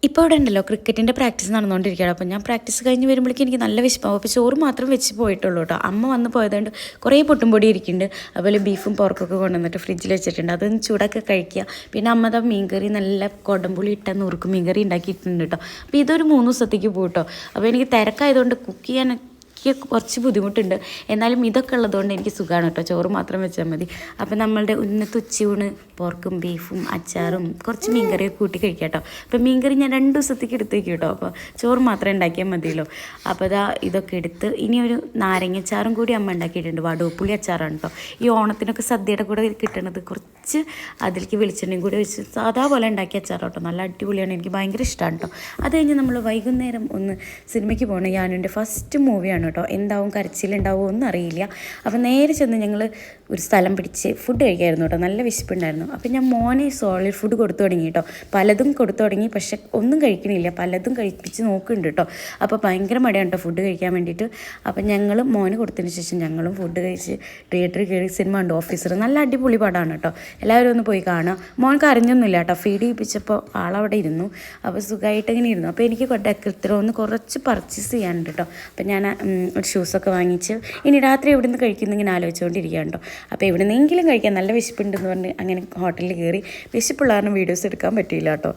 ഇപ്പോൾ ഇവിടെ ഉണ്ടല്ലോ ക്രിക്കറ്റിൻ്റെ പ്രാക്ടീസ് നടന്നുകൊണ്ടിരിക്കുകയാണ്. അപ്പോൾ ഞാൻ പ്രാക്ടീസ് കഴിഞ്ഞ് വരുമ്പോഴേക്കും എനിക്ക് നല്ല വിശപ്പാവും. അപ്പോൾ ചോറ് മാത്രം വെച്ച് പോയിട്ടുള്ളൂ കേട്ടോ. അമ്മ വന്ന് പോയതുകൊണ്ട് കുറേ പൊട്ടുംപൊടി ഇരിക്കുന്നുണ്ട്. അതുപോലെ ബീഫും പോർക്കൊക്കെ കൊണ്ടുവന്നിട്ട് ഫ്രിഡ്ജിൽ വെച്ചിട്ടുണ്ട്. അതൊന്ന് ചൂടാക്കി കഴിക്കുക. പിന്നെ അമ്മ ദാ മീൻകറി നല്ല കൊടംപുളി ഇട്ട നുറുക്ക് മീൻകറി ഉണ്ടാക്കിയിട്ടുണ്ട് കേട്ടോ. അപ്പോൾ ഇതൊരു 3 ദിവസത്തേക്ക് പോകും കേട്ടോ. അപ്പോൾ എനിക്ക് തിരക്കായതുകൊണ്ട് കുക്ക് ചെയ്യാൻ കുറച്ച് ബുദ്ധിമുട്ടുണ്ട്. എന്നാലും ഇതൊക്കെ ഉള്ളതുകൊണ്ട് എനിക്ക് സുഖമാണ് കേട്ടോ. ചോറ് മാത്രം വെച്ചാൽ മതി. അപ്പോൾ നമ്മളുടെ ഇന്നത്തെ ഉച്ചയൂണ് പോർക്കും ബീഫും അച്ചാറും കുറച്ച് മീൻകറിയൊക്കെ കൂട്ടി കഴിക്കാം കേട്ടോ. അപ്പോൾ മീൻകറി ഞാൻ 2 ദിവസത്തേക്ക് എടുത്ത് വയ്ക്കും കേട്ടോ. അപ്പോൾ ചോറ് മാത്രം ഉണ്ടാക്കിയാൽ മതിയല്ലോ. അപ്പോൾ ഇതാ ഇതൊക്കെ എടുത്ത് ഇനി ഒരു നാരങ്ങച്ചാറും കൂടി അമ്മ ഉണ്ടാക്കിയിട്ടുണ്ട്. വടുവപ്പുളി അച്ചാറാണ് കേട്ടോ. ഈ ഓണത്തിനൊക്കെ സദ്യയുടെ കൂടെ കിട്ടണത്. കുറച്ച് അതിലേക്ക് വെളിച്ചെണ്ണയും കൂടി വെച്ച് സാധാ പോലെ ഉണ്ടാക്കിയ അച്ചാർ കേട്ടോ. നല്ല അടിപൊളിയാണ്. എനിക്ക് ഭയങ്കര ഇഷ്ടമാണ് കേട്ടോ. അത് കഴിഞ്ഞ് നമ്മൾ വൈകുന്നേരം ഒന്ന് സിനിമയ്ക്ക് പോകണം. യാനുവിൻ്റെ ഫസ്റ്റ് മൂവിയാണ് കേട്ടോ. എന്താവും കരച്ചിലുണ്ടാവുമോ ഒന്നും അറിയില്ല. അപ്പോൾ നേരെ ചെന്ന് ഞങ്ങൾ ഒരു സ്ഥലം പിടിച്ച് ഫുഡ് കഴിക്കായിരുന്നു കേട്ടോ. നല്ല വിശപ്പുണ്ടായിരുന്നു. അപ്പോൾ ഞാൻ മോനെ സോളിഡ് ഫുഡ് കൊടുത്തു തുടങ്ങി കേട്ടോ. പലതും കൊടുത്തു തുടങ്ങി, പക്ഷെ ഒന്നും കഴിക്കണില്ല. പലതും കഴിപ്പിച്ച് നോക്കുന്നുണ്ട് കേട്ടോ. അപ്പോൾ ഭയങ്കര മടിയാണ് കേട്ടോ ഫുഡ് കഴിക്കാൻ വേണ്ടിയിട്ട്. അപ്പോൾ ഞങ്ങൾ മോന് കൊടുത്തതിന് ശേഷം ഞങ്ങളും ഫുഡ് കഴിച്ച് തിയേറ്ററിൽ കയറി സിനിമ ഉണ്ട് ഓഫീസർ. നല്ല അടിപൊളി പടമാണ് കേട്ടോ. എല്ലാവരും ഒന്ന് പോയി കാണാം. മോൻ കരഞ്ഞൊന്നുമില്ല കേട്ടോ. ഫീഡ് ചെയ്യിപ്പിച്ചപ്പോൾ ആളവിടെ ഇരുന്നു. അപ്പോൾ സുഖമായിട്ട് ഇങ്ങനെ ഇരുന്നു. അപ്പോൾ എനിക്ക് ഡെക്കത്തിലോ ഒന്ന് കുറച്ച് പർച്ചേസ് ചെയ്യാനുണ്ട് കേട്ടോ. അപ്പോൾ ഞാൻ ഒരു ഷൂസൊക്കെ വാങ്ങിച്ച് ഇനി രാത്രി എവിടെ നിന്ന് കഴിക്കുന്നിങ്ങനെ ആലോചിച്ചുകൊണ്ടിരിക്കുകയാണ് കേട്ടോ. അപ്പോൾ എവിടെ നിന്നെങ്കിലും കഴിക്കാൻ നല്ല വിശപ്പുണ്ടെന്ന് പറഞ്ഞ് അങ്ങനെ ഹോട്ടലിൽ കയറി. വിശപ്പുള്ള കാരണം വീഡിയോസ് എടുക്കാൻ പറ്റിയില്ല കേട്ടോ.